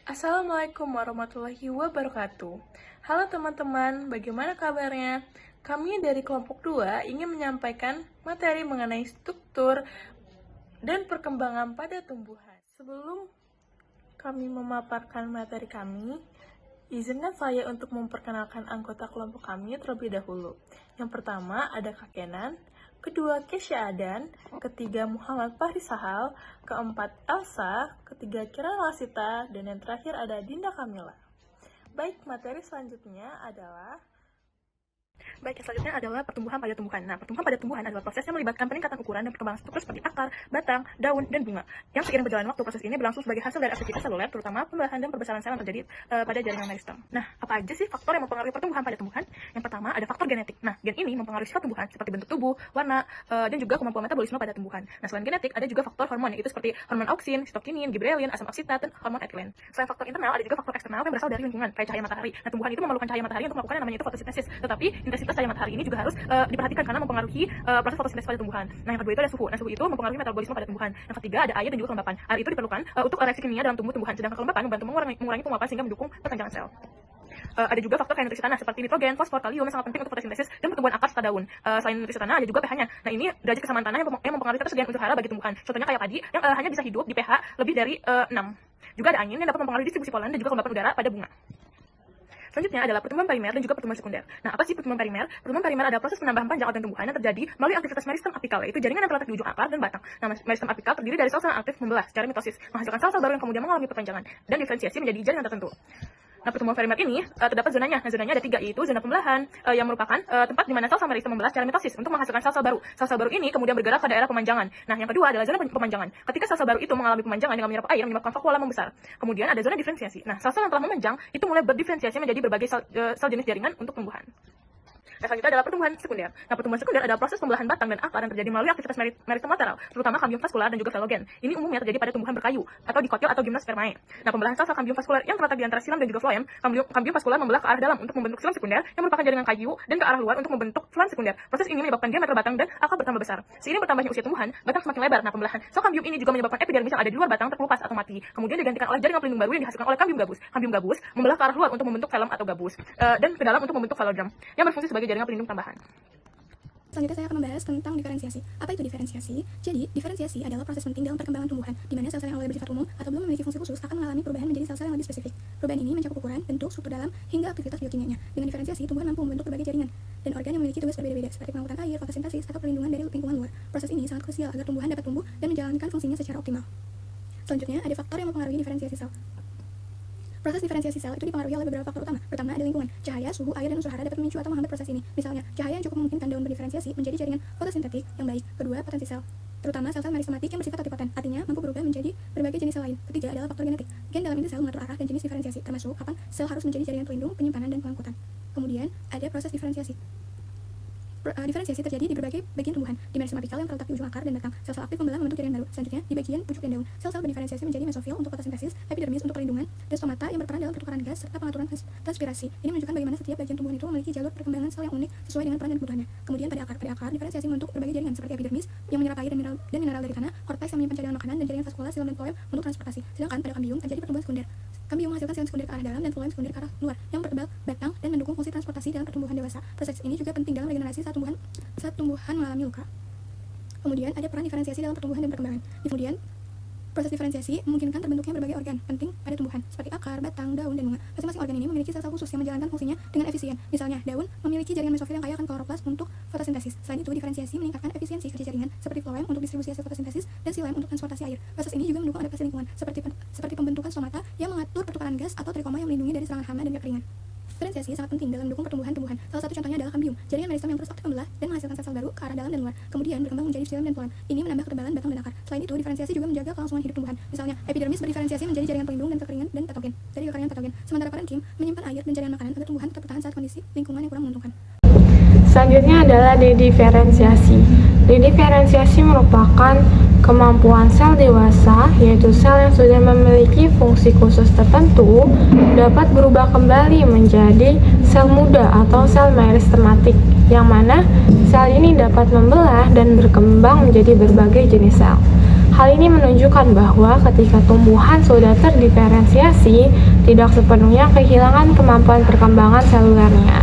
Assalamualaikum warahmatullahi wabarakatuh. Halo teman-teman, bagaimana kabarnya? Kami dari kelompok 2 ingin menyampaikan materi mengenai struktur dan perkembangan pada tumbuhan. Sebelum kami memaparkan materi kami, izinkan saya untuk memperkenalkan anggota kelompok kami terlebih dahulu. Yang pertama ada Kak Kenan, kedua Kesya Adan, ketiga Muhammad Fahri Sahal, keempat Elsa, ketiga Kira Lasita, dan yang terakhir ada Dinda Kamila. Baik, materi selanjutnya adalah pertumbuhan pada tumbuhan. Nah, pertumbuhan pada tumbuhan adalah proses yang melibatkan peningkatan ukuran dan perkembangan struktur seperti akar, batang, daun, dan bunga. Yang seiring berjalannya waktu, proses ini berlangsung sebagai hasil dari aktivitas seluler, terutama pembelahan dan perbesaran sel yang terjadi pada jaringan meristem. Nah, apa aja sih faktor yang mempengaruhi pertumbuhan pada tumbuhan? Yang pertama ada faktor genetik. Nah, gen ini mempengaruhi sifat tumbuhan seperti bentuk tubuh, warna, dan juga kemampuan metabolisme pada tumbuhan. Nah, selain genetik, ada juga faktor hormon, yaitu seperti hormon auksin, sitokinin, giberelin, asam oksidat, dan hormon etilen. Selain faktor internal, ada juga faktor eksternal yang berasal dari lingkungan, kayak cahaya matahari. Nah, tumbuhan itu memerlukan cahaya matahari untuk melakukan yang namanya itu fotosintesis. Tetapi intensitas cahaya matahari ini juga harus diperhatikan karena mempengaruhi proses fotosintesis pada tumbuhan. Nah, yang kedua itu ada suhu. Nah, suhu itu mempengaruhi metabolisme pada tumbuhan. Yang ketiga ada air dan juga kelembapan. Air itu diperlukan untuk reaksi kimia dalam tumbuhan, sedangkan kelembapan membantu mengurangi penguapan sehingga mendukung perpanjangan sel. Ada juga faktor kayak nutrisi tanah seperti nitrogen, fosfor, kalium yang sangat penting untuk fotosintesis dan pertumbuhan akar serta daun. Selain nutrisi tanah ada juga pH-nya. Nah, ini derajat kesamaan tanah yang mempengaruhi ketersediaan unsur hara bagi tumbuhan. Contohnya kayak padi yang hanya bisa hidup di pH lebih dari 6. Juga ada angin yang dapat mempengaruhi distribusi polen dan juga kelembapan udara pada bunga. Selanjutnya adalah pertumbuhan primer dan juga pertumbuhan sekunder. Nah, apa sih pertumbuhan primer? Pertumbuhan primer adalah proses penambahan panjang organ tumbuhan yang terjadi melalui aktivitas meristem apikal, yaitu jaringan yang terletak di ujung akar dan batang. Nah, meristem apikal terdiri dari sel-sel yang aktif membelah secara mitosis, menghasilkan sel-sel baru yang kemudian mengalami perpanjangan dan diferensiasi menjadi jaringan tertentu. Nah, pertumbuhan primer ini terdapat zonanya. Nah, zonanya ada 3, yaitu zona pembelahan yang merupakan tempat di mana sel-sel meristem membelah secara mitosis untuk menghasilkan sel-sel baru. Sel-sel baru ini kemudian bergerak ke daerah pemanjangan. Nah, yang kedua adalah zona pemanjangan. Ketika sel-sel baru itu mengalami pemanjangan dengan menyerap air menyebabkan vakuola membesar. Kemudian ada zona diferensiasi. Nah, sel-sel yang telah memanjang itu mulai berdiferensiasi menjadi berbagai sel jenis jaringan untuk tumbuhan. Nah, selanjutnya adalah pertumbuhan sekunder. Nah, pertumbuhan sekunder adalah proses pembelahan batang dan akar yang terjadi melalui aktivitas meristem lateral, terutama kambium vaskular dan juga velogen. Ini umumnya terjadi pada tumbuhan berkayu atau dikotil atau gymnospermae. Nah, pembelahan sel kambium vaskular yang terletak di antara xilem dan juga floem, kambium vaskular membelah ke arah dalam untuk membentuk xilem sekunder yang merupakan jaringan kayu dan ke arah luar untuk membentuk floem sekunder. Proses ini menyebabkan diameter batang dan akar bertambah besar. Seiring bertambahnya usia tumbuhan, batang semakin lebar. Nah, pembelahan sel kambium ini juga menyebabkan epidermis yang ada di luar batang terkelupas atau mati. Kemudian digantikan oleh jaringan pelindung baru yang dihasilkan oleh kambium gabus. Kambium gabus membelah ke arah luar untuk membentuk velum atau gabus dan ke dalam untuk membentuk velodrome yang berfungsi sebagai jaringan pelindung tambahan. Selanjutnya saya akan membahas tentang diferensiasi. Apa itu diferensiasi? Jadi, diferensiasi adalah proses penting dalam perkembangan tumbuhan, di mana sel-sel yang awalnya bersifat umum atau belum memiliki fungsi khusus akan mengalami perubahan menjadi sel-sel yang lebih spesifik. Perubahan ini mencakup ukuran, bentuk, struktur dalam, hingga aktivitas biokimianya. Dengan diferensiasi, tumbuhan mampu membentuk berbagai jaringan dan organ yang memiliki tugas berbeda-beda, seperti pengangkutan air, fotosintesis, atau perlindungan dari lingkungan luar. Proses ini sangat krusial agar tumbuhan dapat tumbuh dan menjalankan fungsinya secara optimal. Selanjutnya, ada faktor yang mempengaruhi diferensiasi sel. Proses diferensiasi sel itu dipengaruhi oleh beberapa faktor utama. Pertama, ada lingkungan. Cahaya, suhu, air, dan unsur hara dapat memicu atau menghambat proses ini. Misalnya, cahaya yang cukup memungkinkan daun berdiferensiasi menjadi jaringan fotosintetik yang baik. Kedua, potensi sel, terutama sel-sel meristematik yang bersifat totipotent, artinya mampu berubah menjadi berbagai jenis sel lain. Ketiga adalah faktor genetik. Gen dalam inti sel mengatur arah dan jenis diferensiasi, termasuk kapan sel harus menjadi jaringan pelindung, penyimpanan, dan pengangkutan. Kemudian, ada proses diferensiasi. Diferensiasi terjadi di berbagai bagian tumbuhan. Di meristem apikal yang terletak di ujung akar dan batang, sel-sel aktif membelah membentuk jaringan baru. Selanjutnya, di bagian pucuk dan daun, sel-sel berdiferensiasi menjadi mesofil untuk fotosintesis, epidermis untuk perlindungan, dan stomata yang berperan dalam pertukaran gas serta pengaturan transpirasi. Ini menunjukkan bagaimana setiap bagian tumbuhan itu memiliki jalur perkembangan sel yang unik sesuai dengan peran dan kebutuhannya. Kemudian pada akar, diferensiasi membentuk berbagai jaringan seperti epidermis yang menyerap air dan mineral dari tanah, korteks yang menyimpan cadangan makanan, dan jaringan vaskula, xilem dan floem untuk transportasi. Sedangkan pada kambium terjadi pertumbuhan sekunder. Kambium menghasilkan xilem sekunder ke arah dalam dan floem sekunder ke arah luar yang mempertebal batang dan mendukung fungsi transportasi dalam pertumbuhan dewasa. Proses ini juga penting dalam regenerasi saat tumbuhan mengalami luka. Kemudian ada peran diferensiasi dalam pertumbuhan dan perkembangan. Kemudian proses diferensiasi memungkinkan terbentuknya berbagai organ penting pada tumbuhan seperti akar, batang, daun, dan bunga. Masing-masing organ ini memiliki sel-sel khusus yang menjalankan fungsinya dengan efisien. Misalnya, daun memiliki jaringan mesofil yang kaya akan kloroplas untuk fotosintesis. Selain itu, diferensiasi meningkatkan efisiensi kerja jaringan seperti floem untuk distribusi hasil fotosintesis dan xilem untuk transportasi air. Proses ini juga mendukung adaptasi lingkungan seperti pembentukan stomata yang mengatur pertukaran gas atau trikoma yang melindungi dari serangan hama dan kekeringan. Diferensiasi sangat penting dalam mendukung pertumbuhan tumbuhan. Salah satu contohnya adalah kambium, jaringan meristem yang terus aktif membelah dan menghasilkan sel-sel baru ke arah dalam dan luar, kemudian berkembang menjadi xilem dan floem. Ini menambah ketebalan batang dan akar. Selain itu, diferensiasi juga menjaga kelangsungan hidup tumbuhan. Misalnya, epidermis berdiferensiasi menjadi jaringan pelindung dan kekeringan dan patogen dari kekeringan patogen, sementara parenkim menyimpan air dan jaringan makanan agar tumbuhan tetap bertahan saat kondisi lingkungan yang kurang menguntungkan. Selanjutnya adalah dediferensiasi. Dediferensiasi merupakan kemampuan sel dewasa, yaitu sel yang sudah memiliki fungsi khusus tertentu, dapat berubah kembali menjadi sel muda atau sel meristematik, yang mana sel ini dapat membelah dan berkembang menjadi berbagai jenis sel. Hal ini menunjukkan bahwa ketika tumbuhan sudah terdiferensiasi, tidak sepenuhnya kehilangan kemampuan perkembangan selulernya.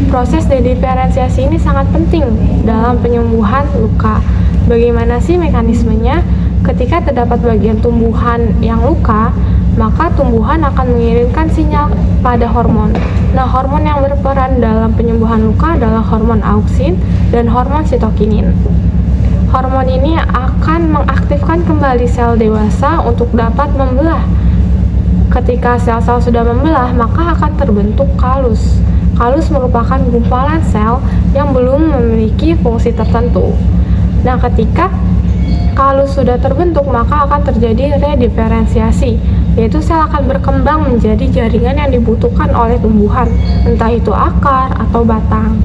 Proses dediferensiasi ini sangat penting dalam penyembuhan luka. Bagaimana sih mekanismenya? Ketika terdapat bagian tumbuhan yang luka, maka tumbuhan akan mengirimkan sinyal pada hormon. Nah, hormon yang berperan dalam penyembuhan luka adalah hormon auksin dan hormon sitokinin. Hormon ini akan mengaktifkan kembali sel dewasa untuk dapat membelah. Ketika sel-sel sudah membelah, maka akan terbentuk kalus. Kalus merupakan gumpalan sel yang belum memiliki fungsi tertentu. Nah, ketika kalus sudah terbentuk, maka akan terjadi rediferensiasi, yaitu sel akan berkembang menjadi jaringan yang dibutuhkan oleh tumbuhan, entah itu akar atau batang.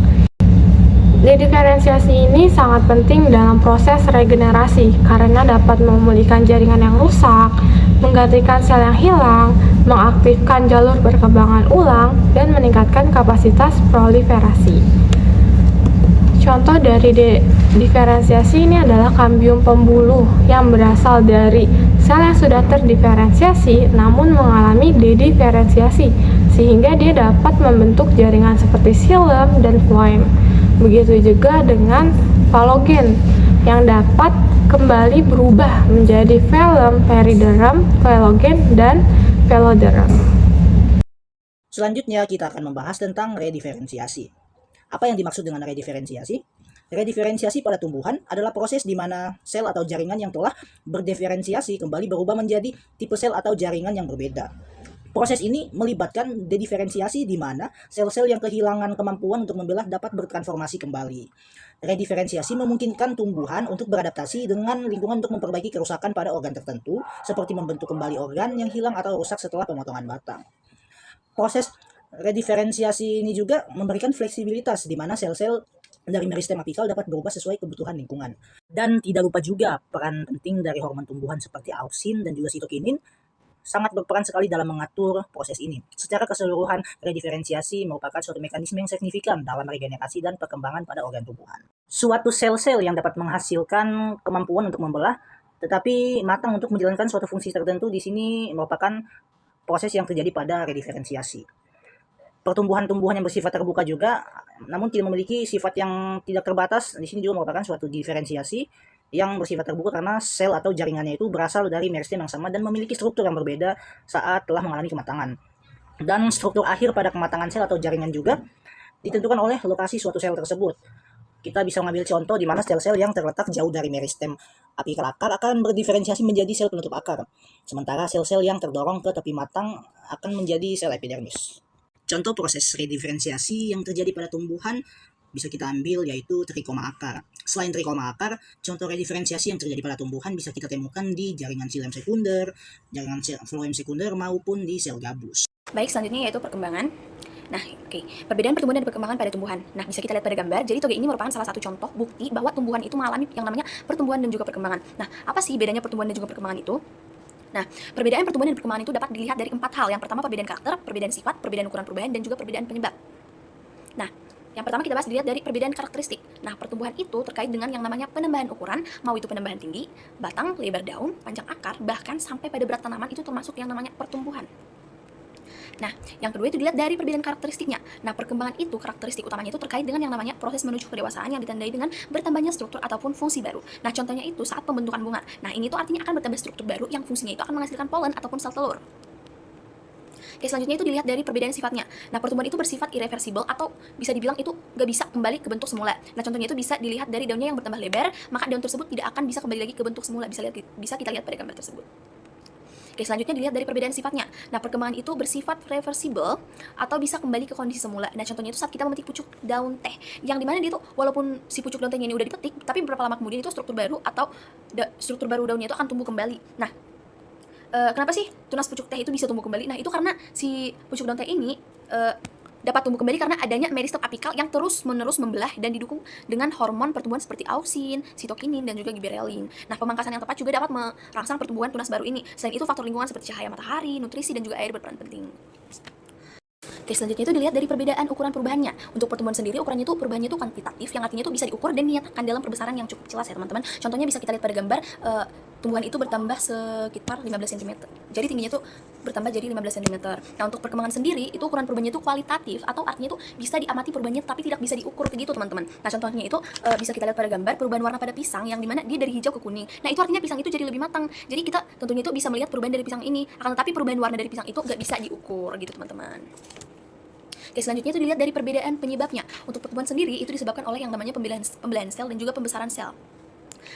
Rediferensiasi ini sangat penting dalam proses regenerasi karena dapat memulihkan jaringan yang rusak, menggantikan sel yang hilang, mengaktifkan jalur perkembangan ulang, dan meningkatkan kapasitas proliferasi. Contoh dari diferensiasi ini adalah kambium pembuluh yang berasal dari sel yang sudah terdiferensiasi namun mengalami dediferensiasi sehingga dia dapat membentuk jaringan seperti xilem dan phloem. Begitu juga dengan falogen yang dapat kembali berubah menjadi velum, periderm, velogen, dan veloderm. Selanjutnya kita akan membahas tentang rediferensiasi. Apa yang dimaksud dengan rediferensiasi? Rediferensiasi pada tumbuhan adalah proses di mana sel atau jaringan yang telah berdiferensiasi kembali berubah menjadi tipe sel atau jaringan yang berbeda. Proses ini melibatkan dediferensiasi di mana sel-sel yang kehilangan kemampuan untuk membelah dapat bertransformasi kembali. Rediferensiasi memungkinkan tumbuhan untuk beradaptasi dengan lingkungan untuk memperbaiki kerusakan pada organ tertentu, seperti membentuk kembali organ yang hilang atau rusak setelah pemotongan batang. Proses rediferensiasi ini juga memberikan fleksibilitas di mana sel-sel dari meristem apikal dapat berubah sesuai kebutuhan lingkungan. Dan tidak lupa juga peran penting dari hormon tumbuhan seperti auksin dan juga sitokinin sangat berperan sekali dalam mengatur proses ini. Secara keseluruhan, rediferensiasi merupakan suatu mekanisme yang signifikan dalam regenerasi dan perkembangan pada organ tumbuhan. Suatu sel-sel yang dapat menghasilkan kemampuan untuk membelah, tetapi matang untuk menjalankan suatu fungsi tertentu di sini merupakan proses yang terjadi pada rediferensiasi. Pertumbuhan-tumbuhan yang bersifat terbuka juga, namun tidak memiliki sifat yang tidak terbatas, di sini juga merupakan suatu diferensiasi yang bersifat terbuka karena sel atau jaringannya itu berasal dari meristem yang sama dan memiliki struktur yang berbeda saat telah mengalami kematangan. Dan struktur akhir pada kematangan sel atau jaringan juga ditentukan oleh lokasi suatu sel tersebut. Kita bisa mengambil contoh di mana sel-sel yang terletak jauh dari meristem apikal akar akan berdiferensiasi menjadi sel penutup akar, sementara sel-sel yang terdorong ke tepi matang akan menjadi sel epidermis. Contoh proses rediferensiasi yang terjadi pada tumbuhan bisa kita ambil yaitu trikoma akar. Selain trikoma akar, contoh rediferensiasi yang terjadi pada tumbuhan bisa kita temukan di jaringan xilem sekunder, jaringan phloem sekunder maupun di sel gabus. Baik, selanjutnya yaitu perkembangan. Nah, perbedaan pertumbuhan dan perkembangan pada tumbuhan. Nah, bisa kita lihat pada gambar. Jadi toge ini merupakan salah satu contoh bukti bahwa tumbuhan itu mengalami yang namanya pertumbuhan dan juga perkembangan. Nah, apa sih bedanya pertumbuhan dan juga perkembangan itu? Nah, perbedaan pertumbuhan dan perkembangan itu dapat dilihat dari 4 hal. Yang pertama, perbedaan karakter, perbedaan sifat, perbedaan ukuran perubahan, dan juga perbedaan penyebab. Nah, yang pertama kita bahas dilihat dari perbedaan karakteristik. Nah, pertumbuhan itu terkait dengan yang namanya penambahan ukuran, mau itu penambahan tinggi, batang, lebar daun, panjang akar, bahkan sampai pada berat tanaman itu termasuk yang namanya pertumbuhan. Nah, yang kedua itu dilihat dari perbedaan karakteristiknya. Nah, perkembangan itu, karakteristik utamanya itu terkait dengan yang namanya proses menuju kedewasaan yang ditandai dengan bertambahnya struktur ataupun fungsi baru. Nah, contohnya itu saat pembentukan bunga. Nah, ini tuh artinya akan bertambah struktur baru yang fungsinya itu akan menghasilkan polen ataupun sel telur. Oke, selanjutnya itu dilihat dari perbedaan sifatnya. Nah, pertumbuhan itu bersifat irreversible atau bisa dibilang itu nggak bisa kembali ke bentuk semula. Nah, contohnya itu bisa dilihat dari daunnya yang bertambah lebar, maka daun tersebut tidak akan bisa kembali lagi ke bentuk semula. Bisa kita lihat pada gambar tersebut. Oke, selanjutnya dilihat dari perbedaan sifatnya. Nah, perkembangan itu bersifat reversible atau bisa kembali ke kondisi semula. Nah, contohnya itu saat kita memetik pucuk daun teh, yang dimana dia itu walaupun si pucuk daun tehnya ini udah dipetik, tapi beberapa lama kemudian itu struktur baru atau struktur baru daunnya itu akan tumbuh kembali. Nah, kenapa sih tunas pucuk teh itu bisa tumbuh kembali? Nah, itu karena si pucuk daun teh ini dapat tumbuh kembali karena adanya meristem apikal yang terus-menerus membelah dan didukung dengan hormon pertumbuhan seperti auksin, sitokinin, dan juga giberellin. Nah, pemangkasan yang tepat juga dapat merangsang pertumbuhan tunas baru ini. Selain itu, faktor lingkungan seperti cahaya matahari, nutrisi, dan juga air berperan penting. Oke, selanjutnya itu dilihat dari perbedaan ukuran perubahannya. Untuk pertumbuhan sendiri, ukurannya itu perubahannya itu kuantitatif, yang artinya itu bisa diukur dan dinyatakan dalam perbesaran yang cukup jelas ya teman-teman. Contohnya bisa kita lihat pada gambar, tumbuhan itu bertambah sekitar 15 cm. Jadi tingginya itu bertambah jadi 15 cm. Nah, untuk perkembangan sendiri, itu ukuran perubahannya itu kualitatif, atau artinya itu bisa diamati perubahannya tapi tidak bisa diukur begitu teman-teman. Nah, contohnya itu bisa kita lihat pada gambar perubahan warna pada pisang, yang dimana dia dari hijau ke kuning. Nah, itu artinya pisang itu jadi lebih matang. Jadi kita tentunya itu bisa melihat perubahan dari pisang ini. Akan tetapi perubahan warna dari pisang itu nggak bisa diukur gitu teman-teman. Oke, selanjutnya itu dilihat dari perbedaan penyebabnya. Untuk pertumbuhan sendiri itu disebabkan oleh yang namanya pembelahan sel dan juga pembesaran sel.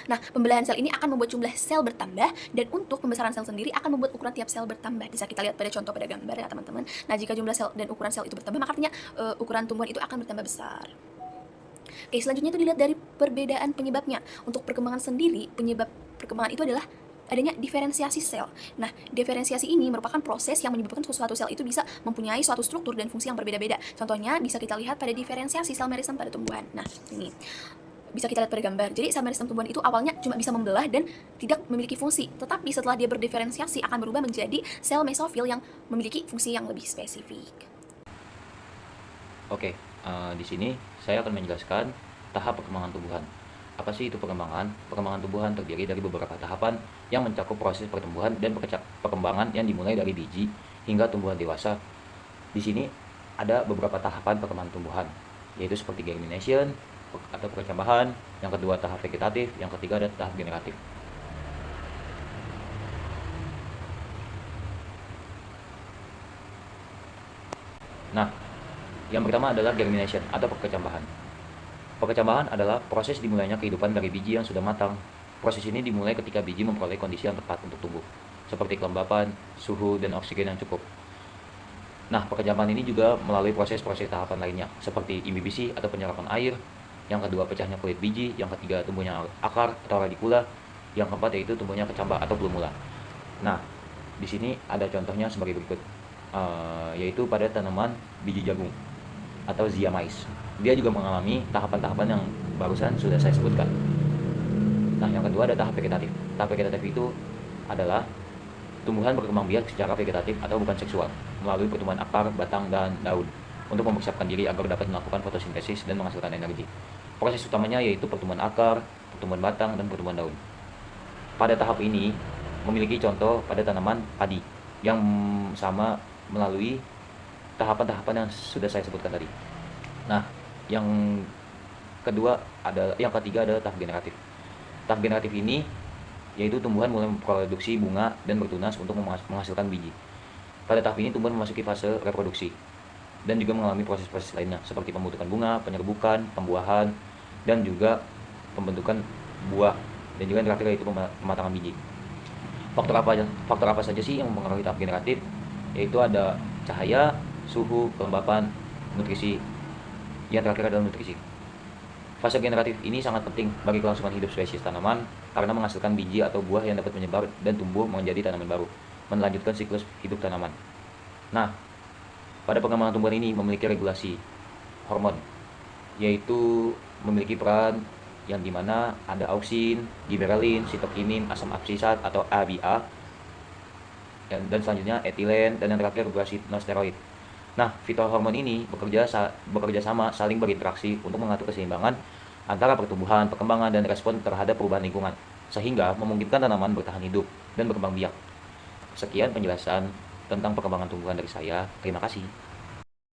Nah, pembelahan sel ini akan membuat jumlah sel bertambah, dan untuk pembesaran sel sendiri akan membuat ukuran tiap sel bertambah. Bisa kita lihat pada contoh pada gambar ya teman-teman. Nah, jika jumlah sel dan ukuran sel itu bertambah, maka artinya ukuran tumbuhan itu akan bertambah besar. Oke, selanjutnya itu dilihat dari perbedaan penyebabnya. Untuk perkembangan sendiri, penyebab perkembangan itu adalah adanya diferensiasi sel. Nah, diferensiasi ini merupakan proses yang menyebabkan suatu sel itu bisa mempunyai suatu struktur dan fungsi yang berbeda-beda. Contohnya bisa kita lihat pada diferensiasi sel meristem pada tumbuhan. Nah, ini bisa kita lihat pada gambar. Jadi sel meristem tumbuhan itu awalnya cuma bisa membelah dan tidak memiliki fungsi, tetapi setelah dia berdiferensiasi akan berubah menjadi sel mesofil yang memiliki fungsi yang lebih spesifik. Oke, di sini saya akan menjelaskan tahap perkembangan tumbuhan. Apa sih itu perkembangan? Perkembangan tumbuhan terdiri dari beberapa tahapan yang mencakup proses pertumbuhan dan perkembangan yang dimulai dari biji hingga tumbuhan dewasa. Di sini ada beberapa tahapan perkembangan tumbuhan, yaitu seperti germination atau percambahan, yang kedua tahap vegetatif, yang ketiga ada tahap generatif. Nah, yang pertama adalah germination atau perkecambahan. Perkecambahan adalah proses dimulainya kehidupan dari biji yang sudah matang. Proses ini dimulai ketika biji memperoleh kondisi yang tepat untuk tumbuh, seperti kelembapan, suhu, dan oksigen yang cukup. Nah, perkecambahan ini juga melalui proses-proses tahapan lainnya, seperti imbibisi atau penyerapan air, yang kedua pecahnya kulit biji, yang ketiga tumbuhnya akar atau radikula, yang keempat yaitu tumbuhnya kecambah atau plumula. Nah, di sini ada contohnya sebagai berikut, yaitu pada tanaman biji jagung atau zea mais. Dia juga mengalami tahapan-tahapan yang barusan sudah saya sebutkan. Nah, yang kedua ada tahap vegetatif. Tahap vegetatif itu adalah tumbuhan berkembang biak secara vegetatif atau bukan seksual melalui pertumbuhan akar, batang, dan daun untuk mempersiapkan diri agar dapat melakukan fotosintesis dan menghasilkan energi. Proses utamanya yaitu pertumbuhan akar, pertumbuhan batang, dan pertumbuhan daun. Pada tahap ini memiliki contoh pada tanaman padi yang sama melalui tahapan-tahapan yang sudah saya sebutkan tadi. Nah, yang ketiga adalah tahap generatif. Tahap generatif ini yaitu tumbuhan mulai memproduksi bunga dan bertunas untuk menghasilkan biji. Pada tahap ini tumbuhan memasuki fase reproduksi dan juga mengalami proses-proses lainnya seperti pembentukan bunga, penyerbukan, pembuahan, dan juga pembentukan buah, dan juga yang terakhir yaitu pematangan biji. Faktor apa saja sih yang mempengaruhi tahap generatif? Yaitu ada cahaya, suhu, kelembapan, nutrisi. Yang terakhir adalah nutrisi. Fase generatif ini sangat penting bagi kelangsungan hidup spesies tanaman karena menghasilkan biji atau buah yang dapat menyebar dan tumbuh menjadi tanaman baru, melanjutkan siklus hidup tanaman. Nah, pada pengembangan tumbuhan ini memiliki regulasi hormon, yaitu memiliki peran yang dimana ada auksin, giberelin, sitokinin, asam absisat atau ABA, dan selanjutnya etilen, dan yang terakhir regulasi non-steroid. Nah, fitohormon ini bekerja sama saling berinteraksi untuk mengatur keseimbangan antara pertumbuhan, perkembangan, dan respon terhadap perubahan lingkungan, sehingga memungkinkan tanaman bertahan hidup dan berkembang biak. Sekian penjelasan tentang perkembangan tumbuhan dari saya. Terima kasih.